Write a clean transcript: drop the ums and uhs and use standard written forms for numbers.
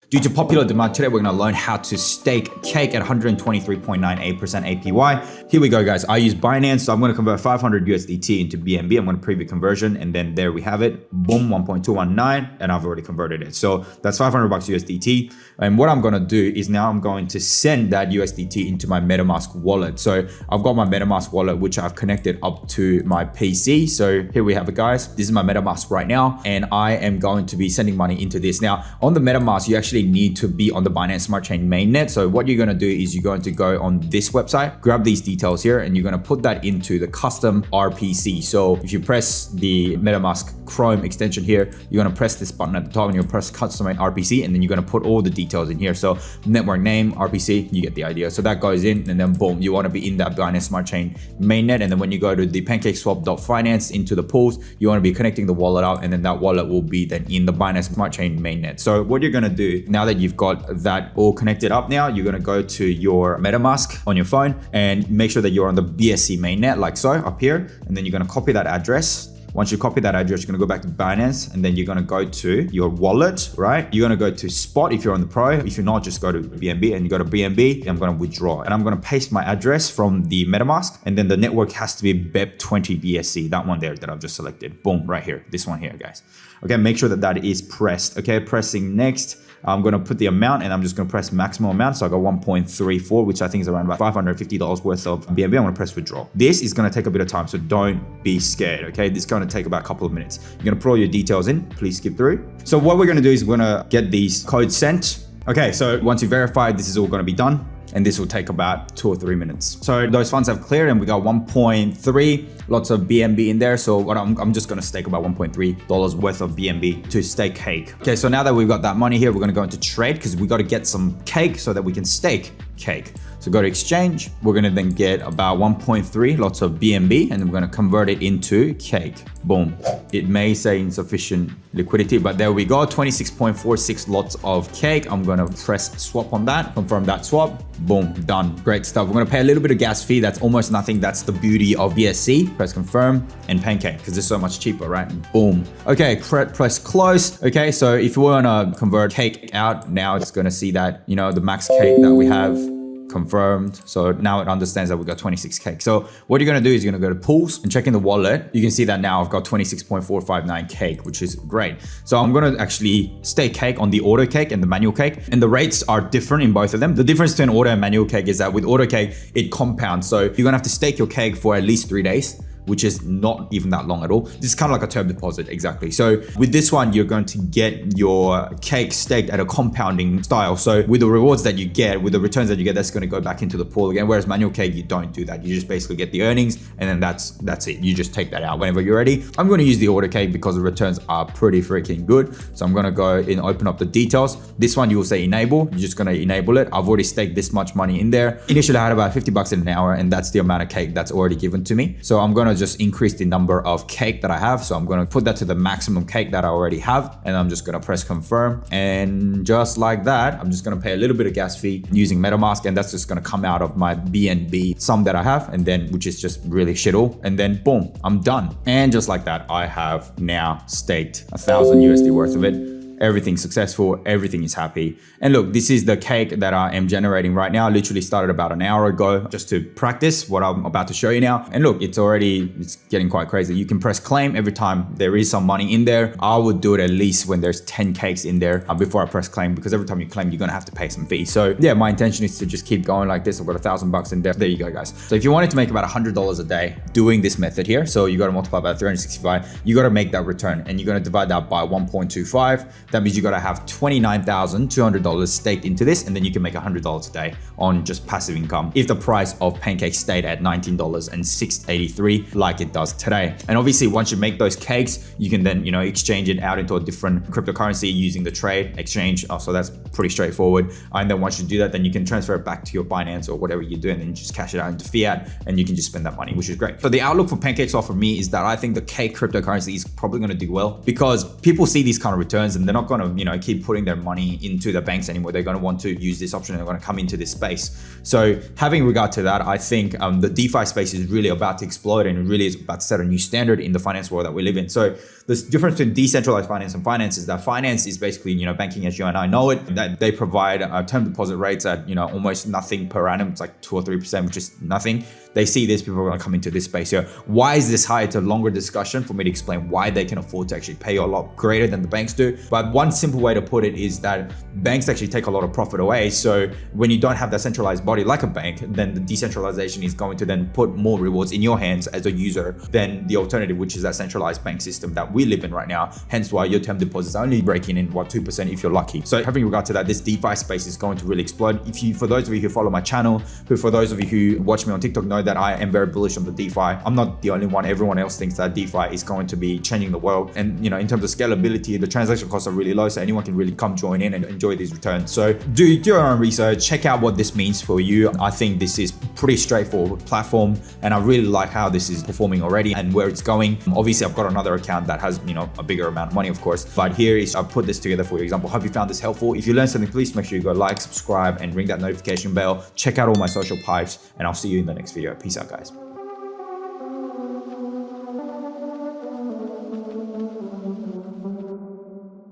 Due to popular demand, today we're gonna learn how to stake cake at 123.98% APY. Here we go, guys. I use Binance, so I'm gonna convert 500 USDT into BNB. I'm gonna preview conversion, and then there we have it. Boom, 1.219, and I've already converted it. So that's 500 bucks USDT. And what I'm gonna do is now I'm going to send that USDT into my MetaMask wallet. So I've got my MetaMask wallet, which I've connected up to my PC. So here we have it, guys. This is my MetaMask right now, and I am going to be sending money into this. Now, on the MetaMask, you actually need to be on the Binance Smart Chain mainnet. So what you're going to do is you're going to go on this website, grab these details here, and you're going to put that into the custom RPC. So if you press the MetaMask Chrome extension here, you're going to press this button at the top and you'll press custom RPC, and then you're going to put all the details in here. So network name, RPC, you get the idea. So that goes in, and then boom, you want to be in that Binance Smart Chain mainnet. And then when you go to the PancakeSwap.finance into the pools, you want to be connecting the wallet out, and then that wallet will be then in the Binance Smart Chain mainnet. So what you're going to do now that you've got that all connected up, now you're going to go to your MetaMask on your phone and make sure that you're on the BSC mainnet like so up here, and then you're going to copy that address. Once you copy that address, you're going to go back to Binance, and then you're going to go to your wallet, right? You're going to go to Spot if you're on the Pro. If you're not, just go to BNB, and you go to BNB. I'm going to withdraw, and I'm going to paste my address from the MetaMask, and then the network has to be BEP20 BSC, that one there that I've just selected. Boom, right here, this one here, guys. Okay, make sure that that is pressed. Okay, pressing next. I'm going to put the amount, and I'm just going to press maximum amount. So I got 1.34, which I think is around about $550 worth of BNB. I'm going to press withdraw. This is going to take a bit of time, so don't be scared, okay? This is going to take about a couple of minutes. You're going to put all your details in. Please skip through. So what we're going to do is we're going to get these codes sent. Okay, so once you verify, this is all going to be done, and this will take about 2 or 3 minutes. So those funds have cleared, and we got 1.3, lots of BNB in there. So what I'm just gonna stake about $1.3 worth of BNB to stake cake. Okay, so now that we've got that money here, we're gonna go into trade because we got to get some cake so that we can stake cake. So go to exchange, we're gonna then get about 1.3 lots of BNB, and then we're gonna convert it into cake. Boom. It may say insufficient liquidity, but there we go, 26.46 lots of cake. I'm gonna press swap on that, confirm that swap. Boom, done. Great stuff. We're gonna pay a little bit of gas fee. That's almost nothing. That's the beauty of BSC. Press confirm and Pancake because it's so much cheaper, right? Boom. Okay, press close. Okay, so if you wanna convert cake out, now it's gonna see that, you know, the max cake that we have confirmed. So now it understands that we got 26 cake. So what you're going to do is you're going to go to pools and check in the wallet. You can see that now I've got 26.459 cake, which is great. So I'm going to actually stake cake on the auto cake and the manual cake, and the rates are different in both of them. The difference between auto and manual cake is that with auto cake, it compounds. So you're going to have to stake your cake for at least 3 days, which is not even that long at all. This is kind of like a term deposit, exactly. So with this one, you're going to get your cake staked at a compounding style. So with the rewards that you get, with the returns that you get, that's going to go back into the pool again. Whereas manual cake, you don't do that. You just basically get the earnings, and then that's it. You just take that out whenever you're ready. I'm going to use the auto cake because the returns are pretty freaking good. So I'm going to go and open up the details. This one, you will say enable. You're just going to enable it. I've already staked this much money in there. Initially, I had about 50 bucks in an hour, and that's the amount of cake that's already given to me. So I'm going to just increase the number of cake that I have. So I'm going to put that to the maximum cake that I already have, and I'm just going to press confirm, and just like that, I'm just going to pay a little bit of gas fee using MetaMask, and that's just going to come out of my BNB sum that I have, and then which is just really shittle, and then boom, I'm done. And just like that, I have now staked 1,000 USD worth of it. Everything's successful, everything is happy. And look, this is the cake that I am generating right now. I literally started about an hour ago just to practice what I'm about to show you now. And look, it's getting quite crazy. You can press claim every time there is some money in there. I would do it at least when there's 10 cakes in there before I press claim, because every time you claim, you're gonna have to pay some fees. So yeah, my intention is to just keep going like this. I've got 1,000 bucks in there. There you go, guys. So if you wanted to make about $100 a day doing this method here, so you gotta multiply by 365, you gotta make that return, and you're gonna divide that by 1.25. That means you got to have $29,200 staked into this, and then you can make $100 a day on just passive income if the price of Pancake stayed at $19.683 like it does today. And obviously, once you make those cakes, you can then, you know, exchange it out into a different cryptocurrency using the trade exchange. So that's pretty straightforward. And then once you do that, then you can transfer it back to your Binance or whatever you're doing, and then just cash it out into fiat, and you can just spend that money, which is great. So the outlook for Pancake Swap for me is that I think the cake cryptocurrency is probably going to do well, because people see these kind of returns and they're not going to, keep putting their money into the banks anymore. They're going to want to use this option and they're going to come into this space. So having regard to that, I think the DeFi space is really about to explode, and it really is about to set a new standard in the finance world that we live in. So the difference between decentralized finance and finance is that finance is basically, banking as you and I know it, that they provide term deposit rates at, almost nothing per annum. It's like 2 or 3%, which is nothing. They see this, people are going to come into this space here. Why is this high? It's a longer discussion for me to explain why they can afford to actually pay you a lot greater than the banks do. But one simple way to put it is that banks actually take a lot of profit away. So when you don't have that centralized body like a bank, then the decentralization is going to then put more rewards in your hands as a user than the alternative, which is that centralized bank system that we live in right now. Hence why your term deposits are only breaking in 2% if you're lucky. So having regard to that, this DeFi space is going to really explode. For those of you who follow my channel, for those of you who watch me on TikTok, know that I am very bullish on the DeFi. I'm not the only one. Everyone else thinks that DeFi is going to be changing the world. And in terms of scalability, the transaction costs are really low, so anyone can really come join in and enjoy these returns. So do your own research, check out what this means for you. I think this is pretty straightforward platform, and I really like how this is performing already and where it's going. Obviously, I've got another account that has a bigger amount of money, of course, but here is I put this together for your example. Hope you found this helpful. If you learned something, please make sure you go like, subscribe, and ring that notification bell. Check out all my social pipes, and I'll see you in the next video. Peace out, guys.